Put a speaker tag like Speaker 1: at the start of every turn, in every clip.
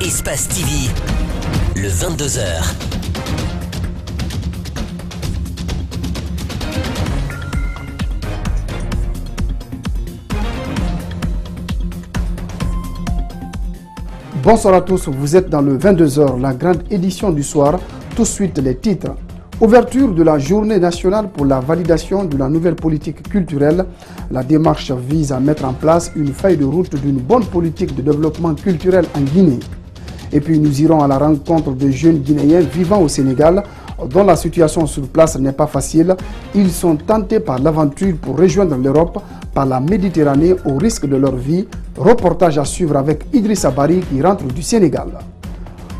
Speaker 1: Espace TV, le 22h.
Speaker 2: Bonsoir à tous, vous êtes dans le 22h, la grande édition du soir. Tout de suite les titres. Ouverture de la journée nationale pour la validation de la nouvelle politique culturelle. La démarche vise à mettre en place une feuille de route d'une bonne politique de développement culturel en Guinée. Et puis nous irons à la rencontre de jeunes Guinéens vivant au Sénégal, dont la situation sur place n'est pas facile. Ils sont tentés par l'aventure pour rejoindre l'Europe par la Méditerranée au risque de leur vie. Reportage à suivre avec Idrissa Bari qui rentre du Sénégal.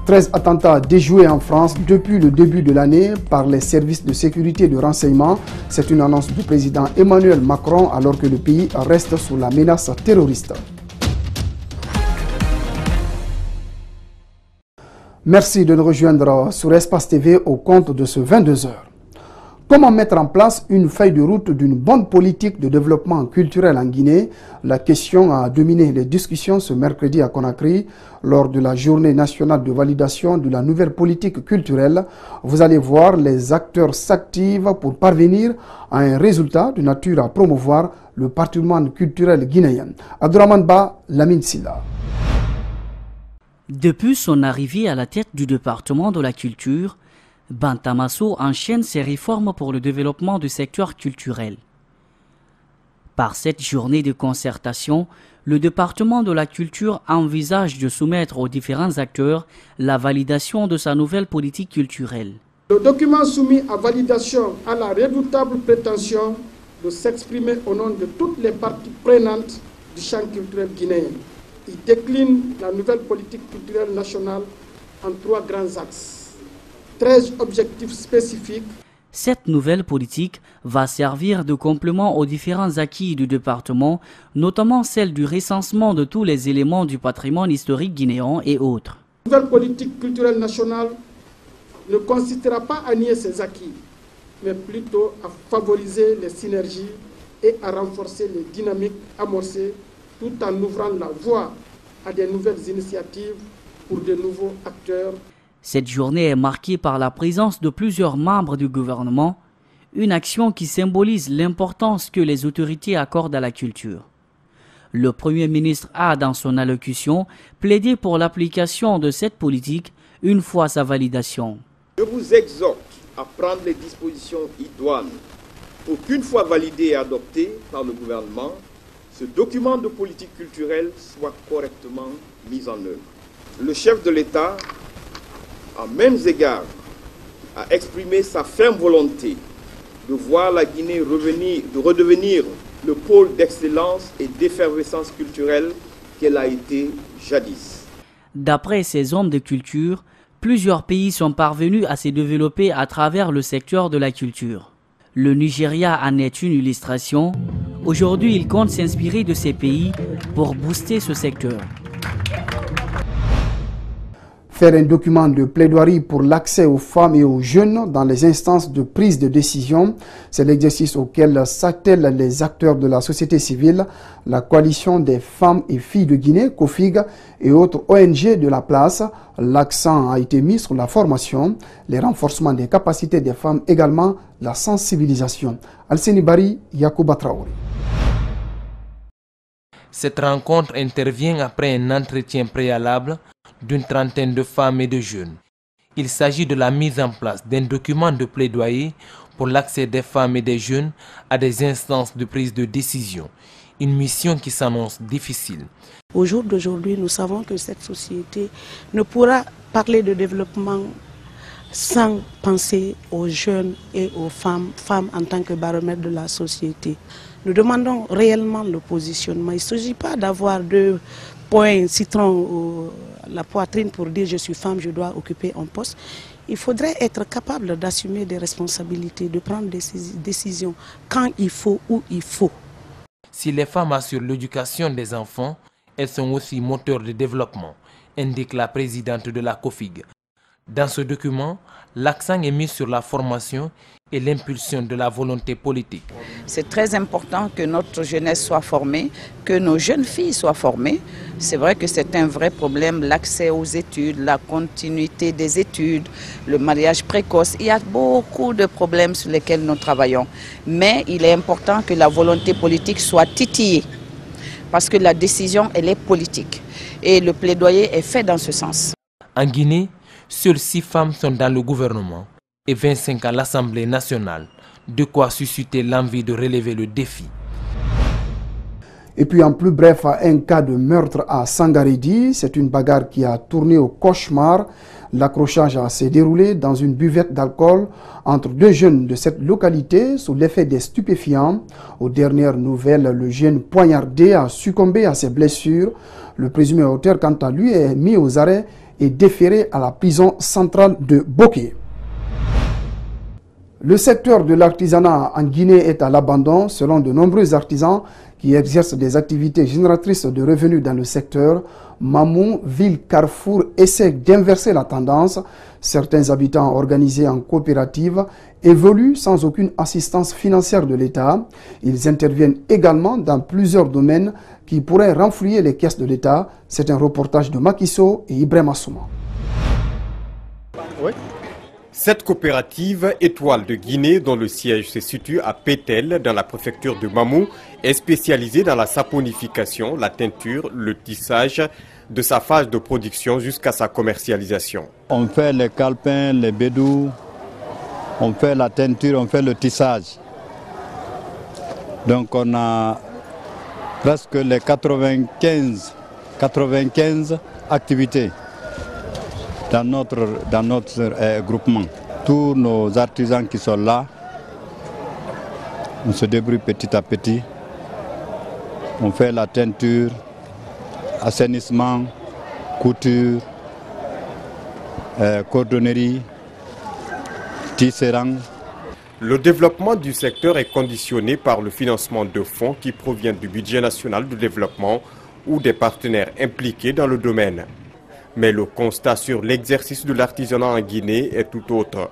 Speaker 2: 13 attentats déjoués en France depuis le début de l'année par les services de sécurité et de renseignement. C'est une annonce du président Emmanuel Macron alors que le pays reste sous la menace terroriste. Merci de nous rejoindre sur Espace TV au compte de ce 22h. Comment mettre en place une feuille de route d'une bonne politique de développement culturel en Guinée? La question a dominé les discussions ce mercredi à Conakry lors de la journée nationale de validation de la nouvelle politique culturelle. Vous allez voir, les acteurs s'activent pour parvenir à un résultat de nature à promouvoir le patrimoine culturel guinéen. Abdourahmane Ba, Lamine Silla.
Speaker 3: Depuis son arrivée à la tête du département de la culture, Bantamasso enchaîne ses réformes pour le développement du secteur culturel. Par cette journée de concertation, le département de la culture envisage de soumettre aux différents acteurs la validation de sa nouvelle politique culturelle.
Speaker 4: Le document soumis à validation a la redoutable prétention de s'exprimer au nom de toutes les parties prenantes du champ culturel guinéen. Il décline la nouvelle politique culturelle nationale en 3 grands axes. 13 objectifs spécifiques.
Speaker 3: Cette nouvelle politique va servir de complément aux différents acquis du département, notamment celle du recensement de tous les éléments du patrimoine historique guinéen et autres.
Speaker 4: La nouvelle politique culturelle nationale ne consistera pas à nier ses acquis, mais plutôt à favoriser les synergies et à renforcer les dynamiques amorcées tout en ouvrant la voie à des nouvelles initiatives pour de nouveaux acteurs.
Speaker 3: Cette journée est marquée par la présence de plusieurs membres du gouvernement, une action qui symbolise l'importance que les autorités accordent à la culture. Le Premier ministre a, dans son allocution, plaidé pour l'application de cette politique une fois sa validation.
Speaker 5: Je vous exhorte à prendre les dispositions idoines pour qu'une fois validé et adopté par le gouvernement, ce document de politique culturelle soit correctement mis en œuvre. Le chef de l'État, à mêmes égards, a exprimé sa ferme volonté de voir la Guinée redevenir le pôle d'excellence et d'effervescence culturelle qu'elle a été jadis.
Speaker 3: D'après ces hommes de culture, plusieurs pays sont parvenus à se développer à travers le secteur de la culture. Le Nigeria en est une illustration. Aujourd'hui, il compte s'inspirer de ces pays pour booster ce secteur.
Speaker 2: Faire un document de plaidoirie pour l'accès aux femmes et aux jeunes dans les instances de prise de décision, c'est l'exercice auquel s'attellent les acteurs de la société civile, la coalition des femmes et filles de Guinée, COFIG, et autres ONG de la place. L'accent a été mis sur la formation, le renforcement des capacités des femmes, également la sensibilisation. Alseni Bari, Yacouba Traoré.
Speaker 6: Cette rencontre intervient après un entretien préalable d'une trentaine de femmes et de jeunes. Il s'agit de la mise en place d'un document de plaidoyer pour l'accès des femmes et des jeunes à des instances de prise de décision, une mission qui s'annonce difficile.
Speaker 7: Au jour d'aujourd'hui, nous savons que cette société ne pourra parler de développement sans penser aux jeunes et aux femmes en tant que baromètre de la société. Nous demandons réellement le positionnement. Il ne s'agit pas d'avoir 2 points citron la poitrine pour dire je suis femme, je dois occuper un poste. Il faudrait être capable d'assumer des responsabilités, de prendre des décisions quand il faut, où il faut.
Speaker 6: Si les femmes assurent l'éducation des enfants, elles sont aussi moteurs de développement, indique la présidente de la COFIG. Dans ce document, l'accent est mis sur la formation et l'impulsion de la volonté politique.
Speaker 8: C'est très important que notre jeunesse soit formée, que nos jeunes filles soient formées. C'est vrai que c'est un vrai problème, l'accès aux études, la continuité des études, le mariage précoce. Il y a beaucoup de problèmes sur lesquels nous travaillons. Mais il est important que la volonté politique soit titillée, parce que la décision, elle est politique. Et le plaidoyer est fait dans ce sens.
Speaker 6: En Guinée, seules 6 femmes sont dans le gouvernement et 25 à l'Assemblée nationale, de quoi susciter l'envie de relever le défi.
Speaker 2: Et puis en plus bref, un cas de meurtre à Sangaredi, c'est une bagarre qui a tourné au cauchemar. L'accrochage s'est déroulé dans une buvette d'alcool entre 2 jeunes de cette localité sous l'effet des stupéfiants. Aux dernières nouvelles, le jeune poignardé a succombé à ses blessures. Le présumé auteur, quant à lui, est mis aux arrêts et déféré à la prison centrale de Boké. Le secteur de l'artisanat en Guinée est à l'abandon selon de nombreux artisans qui exercent des activités génératrices de revenus dans le secteur. Mamou, ville carrefour, essaie d'inverser la tendance. Certains habitants organisés en coopérative évoluent sans aucune assistance financière de l'État. Ils interviennent également dans plusieurs domaines qui pourraient renflouer les caisses de l'État. C'est un reportage de Makiso et Ibrahim Assouma.
Speaker 9: Oui. Cette coopérative Étoile de Guinée, dont le siège se situe à Pétel, dans la préfecture de Mamou, est spécialisée dans la saponification, la teinture, le tissage, de sa phase de production jusqu'à sa commercialisation.
Speaker 10: On fait les calepins, les bédous, on fait la teinture, on fait le tissage. Donc on a presque les 95 activités dans notre groupement. Tous nos artisans qui sont là, on se débrouille petit à petit. On fait la teinture, assainissement, couture, cordonnerie, tisserand.
Speaker 9: Le développement du secteur est conditionné par le financement de fonds qui proviennent du budget national de développement ou des partenaires impliqués dans le domaine. Mais le constat sur l'exercice de l'artisanat en Guinée est tout autre.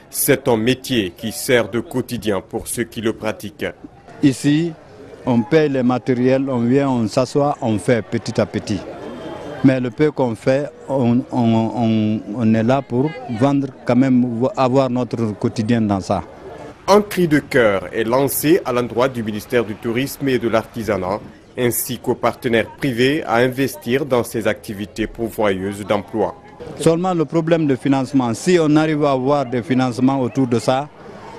Speaker 9: C'est un métier qui sert de quotidien pour ceux qui le pratiquent.
Speaker 10: Ici, on paye les matériels, on vient, on s'assoit, on fait petit à petit. Mais le peu qu'on fait, on est là pour vendre, quand même avoir notre quotidien dans ça.
Speaker 9: Un cri de cœur est lancé à l'endroit du ministère du Tourisme et de l'Artisanat, ainsi qu'aux partenaires privés à investir dans ces activités pourvoyeuses d'emplois.
Speaker 10: Seulement le problème de financement, si on arrive à avoir des financements autour de ça,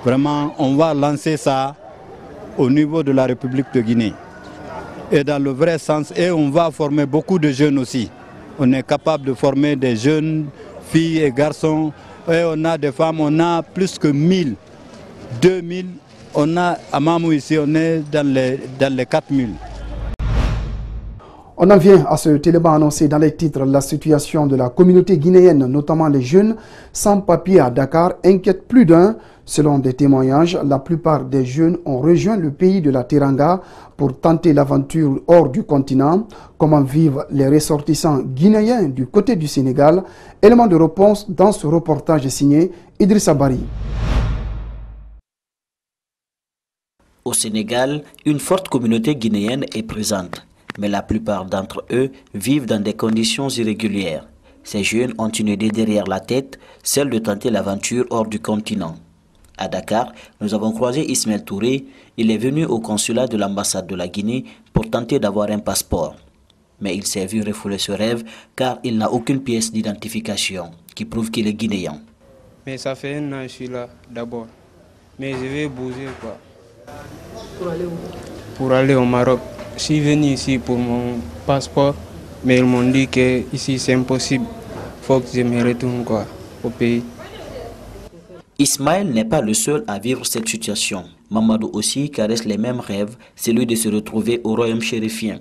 Speaker 10: vraiment on va lancer ça au niveau de la République de Guinée. Et dans le vrai sens, et on va former beaucoup de jeunes aussi. On est capable de former des jeunes filles et garçons, et on a des femmes, on a plus que 1000, 2000, on a à Mamou ici, on est dans les 4000.
Speaker 2: On en vient à ce élément annoncé dans les titres. La situation de la communauté guinéenne, notamment les jeunes sans papier à Dakar, inquiète plus d'un. Selon des témoignages, la plupart des jeunes ont rejoint le pays de la Teranga pour tenter l'aventure hors du continent. Comment vivent les ressortissants guinéens du côté du Sénégal? Élément de réponse dans ce reportage signé Idrissa Bari.
Speaker 11: Au Sénégal, une forte communauté guinéenne est présente, mais la plupart d'entre eux vivent dans des conditions irrégulières. Ces jeunes ont une idée derrière la tête, celle de tenter l'aventure hors du continent. À Dakar, nous avons croisé Ismaël Touré. Il est venu au consulat de l'ambassade de la Guinée pour tenter d'avoir un passeport. Mais il s'est vu refouler ce rêve car il n'a aucune pièce d'identification qui prouve qu'il est guinéen.
Speaker 12: Mais ça fait un an que je suis là d'abord. Mais je vais bouger quoi.
Speaker 13: Pour aller où?
Speaker 12: Pour aller au Maroc. Je suis venu ici pour mon passeport, mais ils m'ont dit que ici c'est impossible. Il faut que je me retourne quoi, au pays.
Speaker 11: Ismaël n'est pas le seul à vivre cette situation. Mamadou aussi caresse les mêmes rêves, celui de se retrouver au royaume chérifien.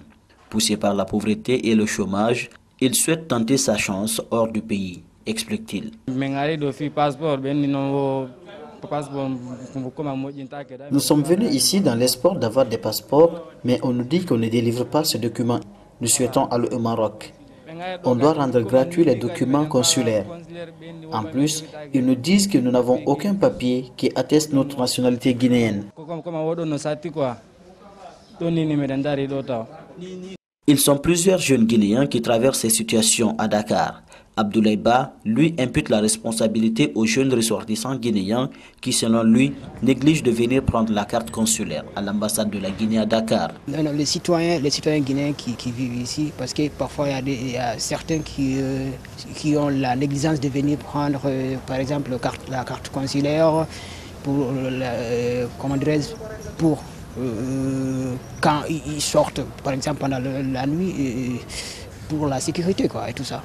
Speaker 11: Poussé par la pauvreté et le chômage, il souhaite tenter sa chance hors du pays, explique-t-il.
Speaker 14: Nous sommes venus ici dans l'espoir d'avoir des passeports, mais on nous dit qu'on ne délivre pas ce document. Nous souhaitons aller au Maroc. On doit rendre gratuits les documents consulaires. En plus, ils nous disent que nous n'avons aucun papier qui atteste notre nationalité guinéenne.
Speaker 11: Ils sont plusieurs jeunes Guinéens qui traversent ces situations à Dakar. Abdoulaye Ba, lui, impute la responsabilité aux jeunes ressortissants guinéens qui, selon lui, négligent de venir prendre la carte consulaire à l'ambassade de la Guinée à Dakar.
Speaker 15: Non, les citoyens guinéens qui vivent ici, parce que parfois il y a certains qui ont la négligence de venir prendre, par exemple, la carte consulaire pour, quand ils sortent, par exemple pendant la nuit, pour la sécurité et tout ça.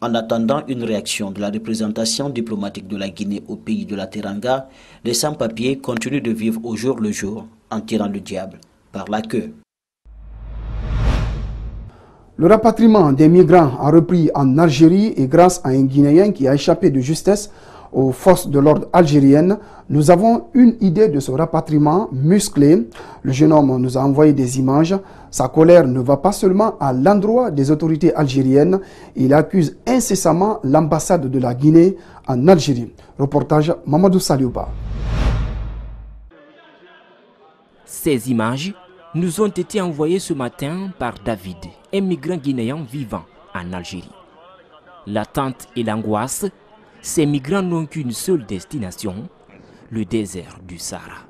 Speaker 11: En attendant une réaction de la représentation diplomatique de la Guinée au pays de la Teranga, les sans-papiers continuent de vivre au jour le jour en tirant le diable par la queue.
Speaker 2: Le rapatriement des migrants a repris en Algérie et grâce à un Guinéen qui a échappé de justesse aux forces de l'ordre algériennes, nous avons une idée de ce rapatriement musclé. Le jeune homme nous a envoyé des images. Sa colère ne va pas seulement à l'endroit des autorités algériennes. Il accuse incessamment l'ambassade de la Guinée en Algérie. Reportage Mamadou Saliouba.
Speaker 16: Ces images nous ont été envoyées ce matin par David, un migrant guinéen vivant en Algérie. L'attente et l'angoisse, ces migrants n'ont qu'une seule destination, le désert du Sahara.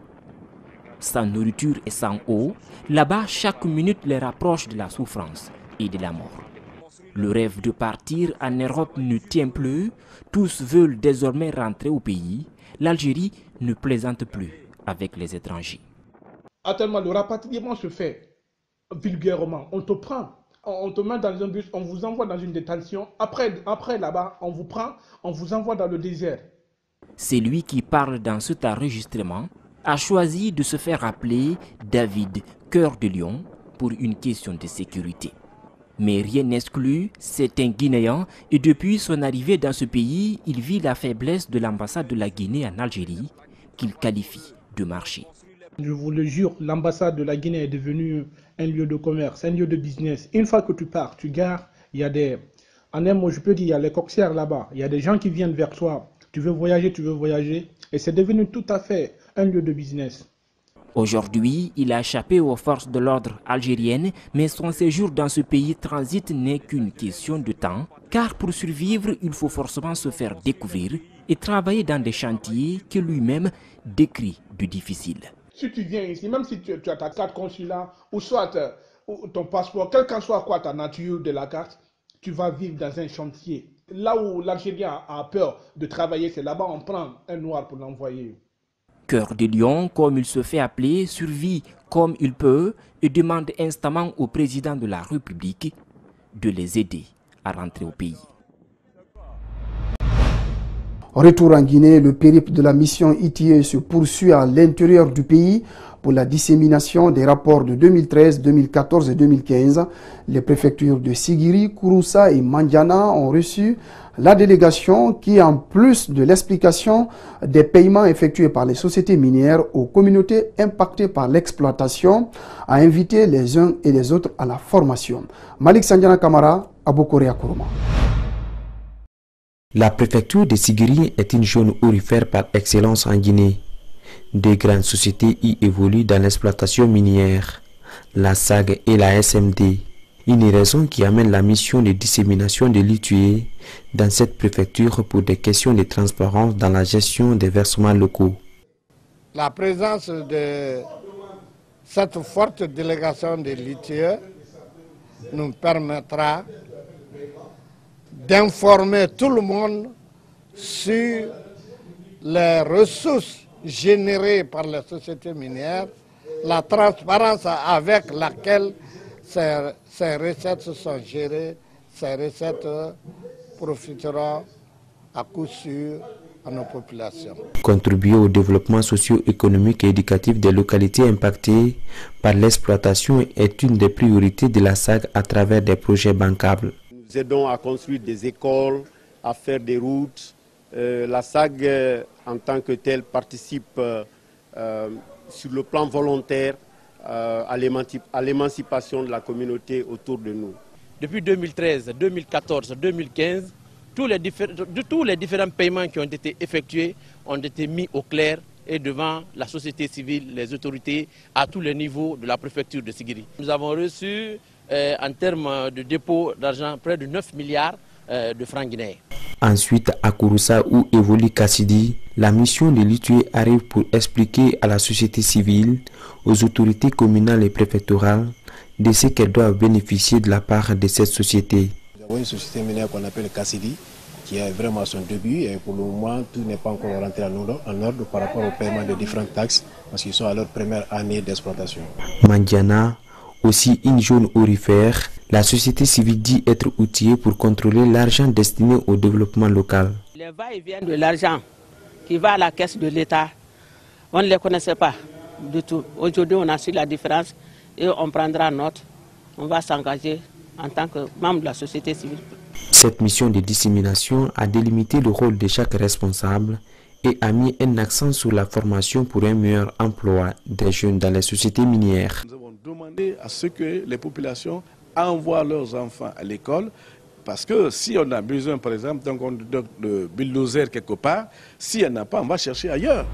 Speaker 16: Sans nourriture et sans eau, là-bas, chaque minute les rapproche de la souffrance et de la mort. Le rêve de partir en Europe ne tient plus, tous veulent désormais rentrer au pays. L'Algérie ne plaisante plus avec les étrangers.
Speaker 4: Actuellement, le rapatriement se fait vulgairement. On te prend, on te met dans un bus, on vous envoie dans une détention. Après là-bas, on vous prend, on vous envoie dans le désert.
Speaker 16: C'est lui qui parle dans cet enregistrement a choisi de se faire appeler David Cœur de Lion pour une question de sécurité. Mais rien n'exclut, c'est un Guinéen et depuis son arrivée dans ce pays, il vit la faiblesse de l'ambassade de la Guinée en Algérie qu'il qualifie de marché.
Speaker 4: Je vous le jure, l'ambassade de la Guinée est devenue un lieu de commerce, un lieu de business. Une fois que tu pars, tu gares, il y a des... En un mot, je peux dire, il y a les coxières là-bas. Il y a des gens qui viennent vers toi. Tu veux voyager. Et c'est devenu tout à fait un lieu de business.
Speaker 16: Aujourd'hui, il a échappé aux forces de l'ordre algériennes, mais son séjour dans ce pays transit n'est qu'une question de temps, car pour survivre, il faut forcément se faire découvrir et travailler dans des chantiers que lui-même décrit de difficiles.
Speaker 4: Si tu viens ici, même si tu as ta carte consulaire ou soit ton passeport, quelle qu'en soit quoi ta nature de la carte, tu vas vivre dans un chantier. Là où l'Algérien a peur de travailler, c'est là-bas on prend un noir pour l'envoyer.
Speaker 16: Cœur de Lion, comme il se fait appeler, survit comme il peut et demande instamment au président de la République de les aider à rentrer au pays.
Speaker 2: Retour en Guinée, le périple de la mission ITIE se poursuit à l'intérieur du pays pour la dissémination des rapports de 2013, 2014 et 2015. Les préfectures de Sigiri, Kouroussa et Mandiana ont reçu la délégation qui, en plus de l'explication des paiements effectués par les sociétés minières aux communautés impactées par l'exploitation, a invité les uns et les autres à la formation. Malik Sandiana Kamara, Abokorea Kourouma.
Speaker 17: La préfecture de Sigiri est une zone aurifère par excellence en Guinée. Deux grandes sociétés y évoluent dans l'exploitation minière, la SAG et la SMD. Une raison qui amène la mission de dissémination de l'ITIE dans cette préfecture pour des questions de transparence dans la gestion des versements locaux.
Speaker 18: La présence de cette forte délégation de l'ITIE nous permettra d'informer tout le monde sur les ressources générées par les sociétés minières, la transparence avec laquelle ces recettes sont gérées, ces recettes profiteront à coup sûr à nos populations.
Speaker 17: Contribuer au développement socio-économique et éducatif des localités impactées par l'exploitation est une des priorités de la SAG à travers des projets bancables.
Speaker 19: Nous aidons à construire des écoles, à faire des routes. La SAG, en tant que telle, participe sur le plan volontaire à l'émancipation de la communauté autour de nous.
Speaker 20: depuis 2013, 2014, 2015, tous les différents paiements qui ont été effectués ont été mis au clair et devant la société civile, les autorités à tous les niveaux de la préfecture de Sigiri. Nous avons reçu en termes de dépôt d'argent près de 9 milliards de francs guinéens.
Speaker 17: Ensuite, à Kouroussa, où évolue Kassidi, la mission de l'ITUE arrive pour expliquer à la société civile, aux autorités communales et préfectorales, de ce qu'elles doivent bénéficier de la part de cette société.
Speaker 21: Nous avons une société minière qu'on appelle Kassidi, qui est vraiment à son début et pour le moment tout n'est pas encore rentré en ordre par rapport au paiement de différentes taxes parce qu'ils sont à leur première année d'exploitation.
Speaker 17: Mandiana, aussi une zone aurifère, la société civile dit être outillée pour contrôler l'argent destiné au développement local.
Speaker 7: Les va-et-vient de l'argent qui va à la caisse de l'État, on ne les connaissait pas du tout. Aujourd'hui on a su la différence et on prendra note, on va s'engager en tant que membre de la société civile.
Speaker 17: Cette mission de dissémination a délimité le rôle de chaque responsable et a mis un accent sur la formation pour un meilleur emploi des jeunes dans les sociétés minières.
Speaker 22: Nous avons demandé à ce que les populations envoient leurs enfants à l'école parce que si on a besoin par exemple de bulldozer quelque part, s'il n'y en a pas, on va chercher ailleurs.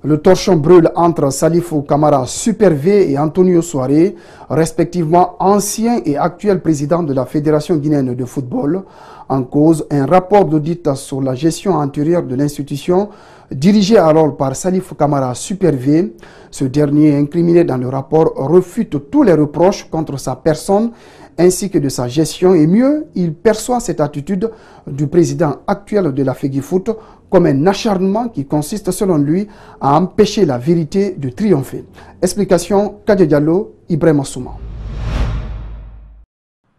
Speaker 2: Le torchon brûle entre Salifou Kamara Super V et Antonio Soare, respectivement ancien et actuel président de la Fédération guinéenne de football. En cause, un rapport d'audit sur la gestion antérieure de l'institution, dirigé alors par Salifou Kamara Super V. Ce dernier, incriminé dans le rapport, refute tous les reproches contre sa personne ainsi que de sa gestion, et mieux, il perçoit cette attitude du président actuel de la FEGIFOOT comme un acharnement qui consiste selon lui à empêcher la vérité de triompher. Explication Kadja Diallo, Ibrahim Souma.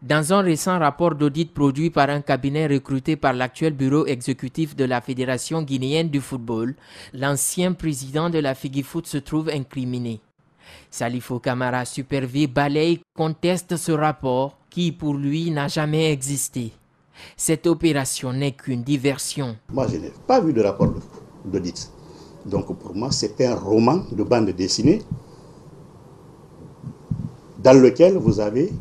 Speaker 16: Dans un récent rapport d'audit produit par un cabinet recruté par l'actuel bureau exécutif de la Fédération guinéenne du football, l'ancien président de la FEGIFOOT se trouve incriminé. Salifou Kamara Super V balaye, conteste ce rapport qui pour lui n'a jamais existé. Cette opération n'est qu'une diversion.
Speaker 23: Moi je n'ai pas vu de rapport d'audit. Donc pour moi c'est un roman de bande dessinée dans lequel vous avez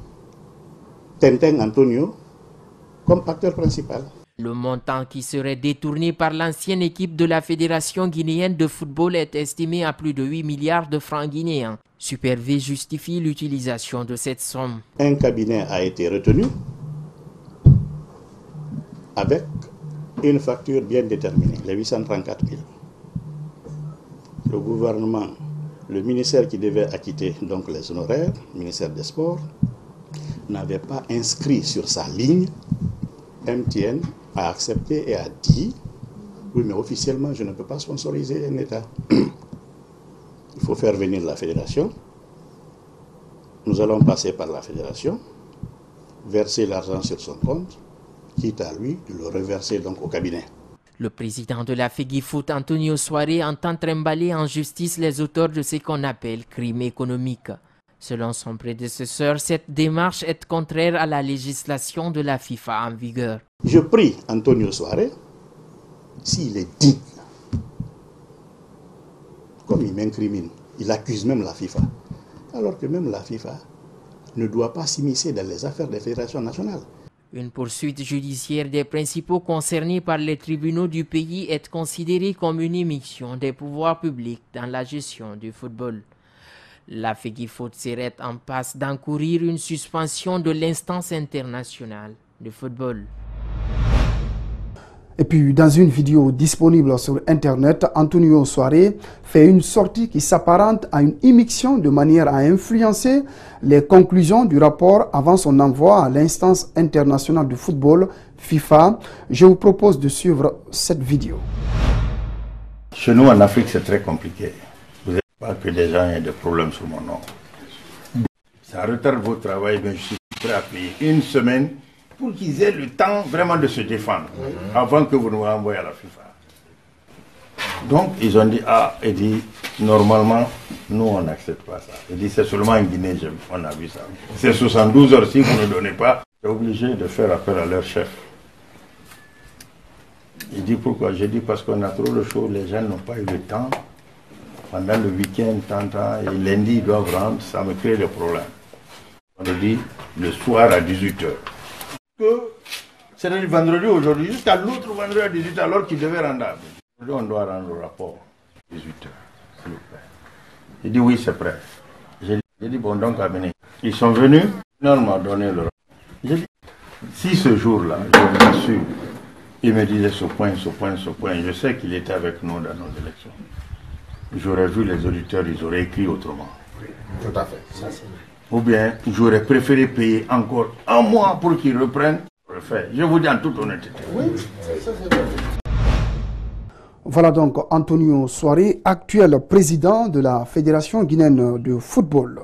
Speaker 23: Tintin Antonio comme acteur principal.
Speaker 16: Le montant qui serait détourné par l'ancienne équipe de la Fédération guinéenne de football est estimé à plus de 8 milliards de francs guinéens. Super V justifie l'utilisation de cette somme.
Speaker 23: Un cabinet a été retenu avec une facture bien déterminée, les 834 000. Le gouvernement, le ministère qui devait acquitter donc les honoraires, le ministère des Sports, n'avait pas inscrit sur sa ligne. MTN a accepté et a dit « Oui, mais officiellement, je ne peux pas sponsoriser un État. Il faut faire venir la fédération. Nous allons passer par la fédération, verser l'argent sur son compte, quitte à lui de le reverser donc au cabinet. »
Speaker 16: Le président de la FEGIFOOT, Antonio Soare, entend trimballer en justice les auteurs de ce qu'on appelle crime économique. Selon son prédécesseur, cette démarche est contraire à la législation de la FIFA en vigueur.
Speaker 23: Je prie Antonio Soare, s'il est digne, comme il m'incrimine, il accuse même la FIFA, alors que même la FIFA ne doit pas s'immiscer dans les affaires des fédérations nationales.
Speaker 16: Une poursuite judiciaire des principaux concernés par les tribunaux du pays est considérée comme une émission des pouvoirs publics dans la gestion du football. La FEGIFOOT serait en passe d'encourir une suspension de l'instance internationale de football.
Speaker 2: Et puis, dans une vidéo disponible sur Internet, Antonio Soare fait une sortie qui s'apparente à une immixtion de manière à influencer les conclusions du rapport avant son envoi à l'instance internationale de football, FIFA. Je vous propose de suivre cette vidéo.
Speaker 24: Chez nous, en Afrique, c'est très compliqué. Vous n'avez pas que des gens aient des problèmes sur mon nom. Ça retarde votre travail, mais je suis prêt à payer une semaine pour qu'ils aient le temps vraiment de se défendre avant que vous nous renvoyiez à la FIFA. Donc, ils ont dit, et dit, normalement, nous, on n'accepte pas ça. Il dit, c'est seulement en Guinée, on a vu ça. C'est 72 heures, si vous ne donnez pas, c'est obligé de faire appel à leur chef. Il dit, pourquoi? J'ai dit, parce qu'on a trop de choses, les gens n'ont pas eu le temps. Pendant le week-end, et lundi, ils doivent rendre, ça me crée des problèmes. Vendredi, le soir à 18h. C'est le vendredi aujourd'hui, jusqu'à l'autre vendredi à 18h, alors qu'il devait rendre. Aujourd'hui, on doit rendre le rapport à 18h, s'il vous plaît. Il dit oui, c'est prêt. J'ai dit bon, donc amenez. Ils sont venus, on m'a donné le rapport. J'ai dit, si ce jour-là, je vous assure, il me disait ce point, je sais qu'il était avec nous dans nos élections. J'aurais vu les auditeurs, ils auraient écrit autrement.
Speaker 23: Tout à fait. Ça,
Speaker 24: ou bien j'aurais préféré payer encore un mois pour qu'ils reprennent. Je vous dis en toute honnêteté.
Speaker 23: Oui, ça c'est vrai.
Speaker 2: Voilà donc Antonio Soare, actuel président de la Fédération guinéenne de football.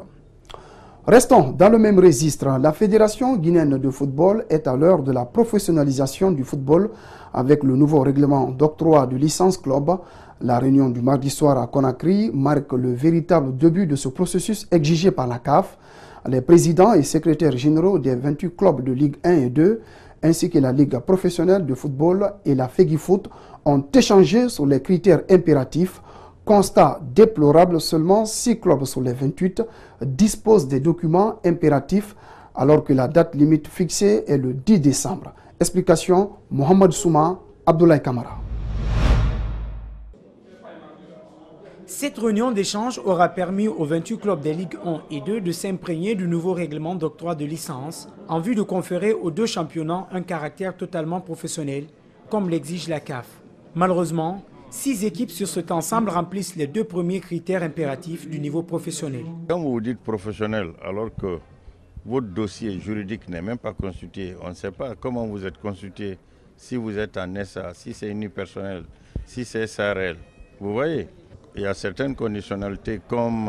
Speaker 2: Restons dans le même registre. La Fédération guinéenne de football est à l'heure de la professionnalisation du football avec le nouveau règlement d'octroi de licence club. La réunion du mardi soir à Conakry marque le véritable début de ce processus exigé par la CAF. Les présidents et secrétaires généraux des 28 clubs de Ligue 1 et 2, ainsi que la Ligue professionnelle de football et la FEGIFOOT, ont échangé sur les critères impératifs. Constat déplorable, seulement 6 clubs sur les 28 disposent des documents impératifs, alors que la date limite fixée est le 10 décembre. Explication, Mohamed Souma, Abdoulaye Kamara.
Speaker 1: Cette réunion d'échange aura permis aux 28 clubs des Ligues 1 et 2 de s'imprégner du nouveau règlement d'octroi de licence en vue de conférer aux deux championnats un caractère totalement professionnel, comme l'exige la CAF. Malheureusement, 6 équipes sur cet ensemble remplissent les 2 premiers critères impératifs du niveau professionnel.
Speaker 24: Quand vous dites professionnel, alors que votre dossier juridique n'est même pas consulté, on ne sait pas comment vous êtes consulté, si vous êtes en SA, si c'est unipersonnel, si c'est SARL. Vous voyez, il y a certaines conditionnalités comme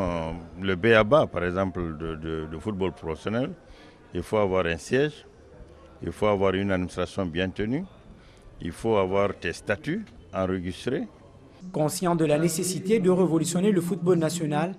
Speaker 24: le BABA, par exemple, de football professionnel. Il faut avoir un siège, il faut avoir une administration bien tenue, il faut avoir tes statuts enregistrés.
Speaker 1: Conscient de la nécessité de révolutionner le football national,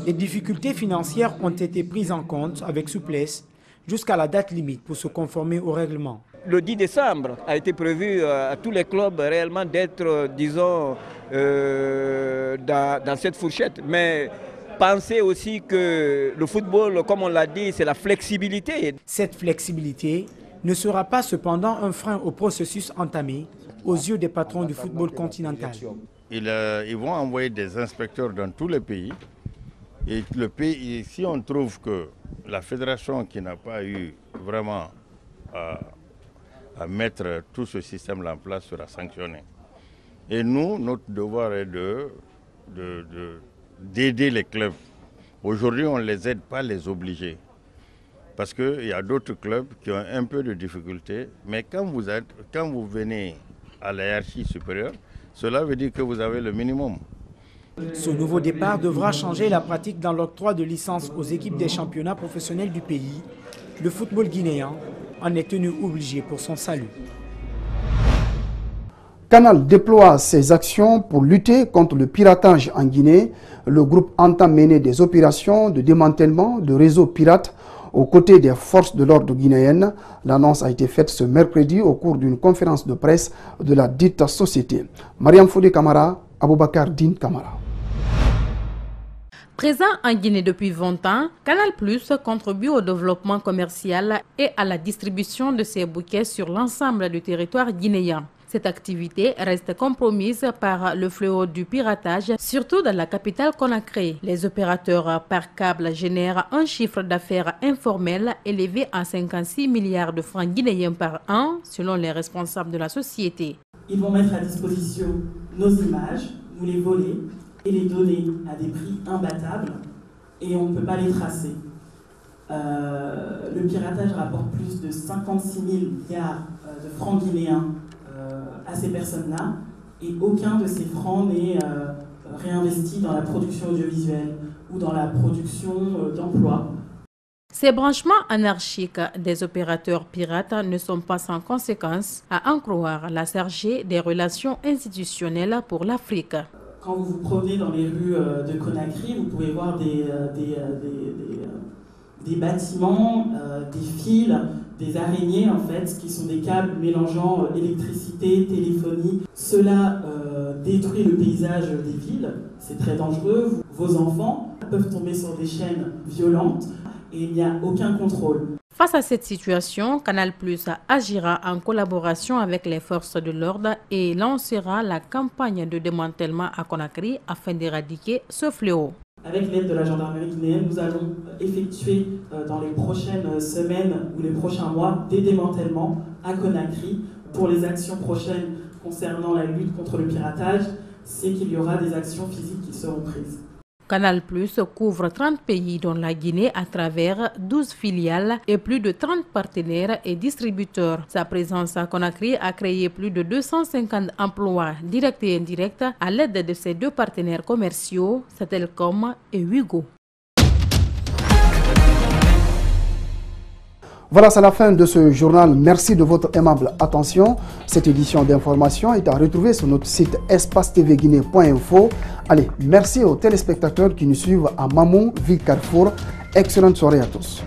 Speaker 1: les difficultés financières ont été prises en compte avec souplesse jusqu'à la date limite pour se conformer au règlement.
Speaker 3: Le 10 décembre a été prévu à tous les clubs réellement d'être, disons, dans cette fourchette. Mais pensez aussi que le football, comme on l'a dit, c'est la flexibilité.
Speaker 1: Cette flexibilité ne sera pas cependant un frein au processus entamé aux yeux des patrons du football continental.
Speaker 24: Ils vont envoyer des inspecteurs dans tous les pays. Et le pays, si on trouve que la fédération qui n'a pas eu vraiment à mettre tout ce système-là en place sera sanctionnée. Et nous, notre devoir est d'aider les clubs. Aujourd'hui, on ne les aide pas, les obliger. Parce qu'il y a d'autres clubs qui ont un peu de difficultés. Mais quand vous venez à la hiérarchie supérieure, cela veut dire que vous avez le minimum.
Speaker 1: Ce nouveau départ devra changer la pratique dans l'octroi de licences aux équipes des championnats professionnels du pays. Le football guinéen en est tenu obligé pour son salut.
Speaker 2: Canal déploie ses actions pour lutter contre le piratage en Guinée. Le groupe entend mener des opérations de démantèlement de réseaux pirates aux côtés des forces de l'ordre guinéennes. L'annonce a été faite ce mercredi au cours d'une conférence de presse de la dite société. Mariam Fodé Kamara, Aboubakar Din Kamara.
Speaker 5: Présent en Guinée depuis 20 ans, Canal+ contribue au développement commercial et à la distribution de ses bouquets sur l'ensemble du territoire guinéen. Cette activité reste compromise par le fléau du piratage, surtout dans la capitale Conakry. Les opérateurs par câble génèrent un chiffre d'affaires informel élevé à 56 milliards de francs guinéens par an, selon les responsables de la société.
Speaker 8: Ils vont mettre à disposition nos images, nous les voler et les donner à des prix imbattables et on ne peut pas les tracer. Le piratage rapporte plus de 56 milliards de francs guinéens à ces personnes-là et aucun de ces francs n'est réinvesti dans la production audiovisuelle ou dans la production d'emplois.
Speaker 5: Ces branchements anarchiques des opérateurs pirates ne sont pas sans conséquence, à en croire la chargée des relations institutionnelles pour l'Afrique.
Speaker 8: Quand vous vous promenez dans les rues de Conakry, vous pouvez voir des bâtiments, des fils, des araignées en fait, qui sont des câbles mélangeant électricité, téléphonie. Cela détruit le paysage des villes, c'est très dangereux. Vos enfants peuvent tomber sur des chaînes violentes. et il n'y a aucun contrôle.
Speaker 5: Face à cette situation, Canal+ agira en collaboration avec les forces de l'ordre et lancera la campagne de démantèlement à Conakry afin d'éradiquer ce fléau.
Speaker 8: Avec l'aide de la gendarmerie guinéenne, nous allons effectuer dans les prochaines semaines ou les prochains mois des démantèlements à Conakry. Pour les actions prochaines concernant la lutte contre le piratage, c'est qu'il y aura des actions physiques qui seront prises.
Speaker 5: Canal+ couvre 30 pays dont la Guinée à travers 12 filiales et plus de 30 partenaires et distributeurs. Sa présence à Conakry a créé plus de 250 emplois directs et indirects à l'aide de ses 2 partenaires commerciaux, Satelcom et Wigo.
Speaker 2: Voilà, c'est la fin de ce journal. Merci de votre aimable attention. Cette édition d'information est à retrouver sur notre site espacetvguinée.info. Allez, merci aux téléspectateurs qui nous suivent à Mamou, Ville Carrefour. Excellente soirée à tous.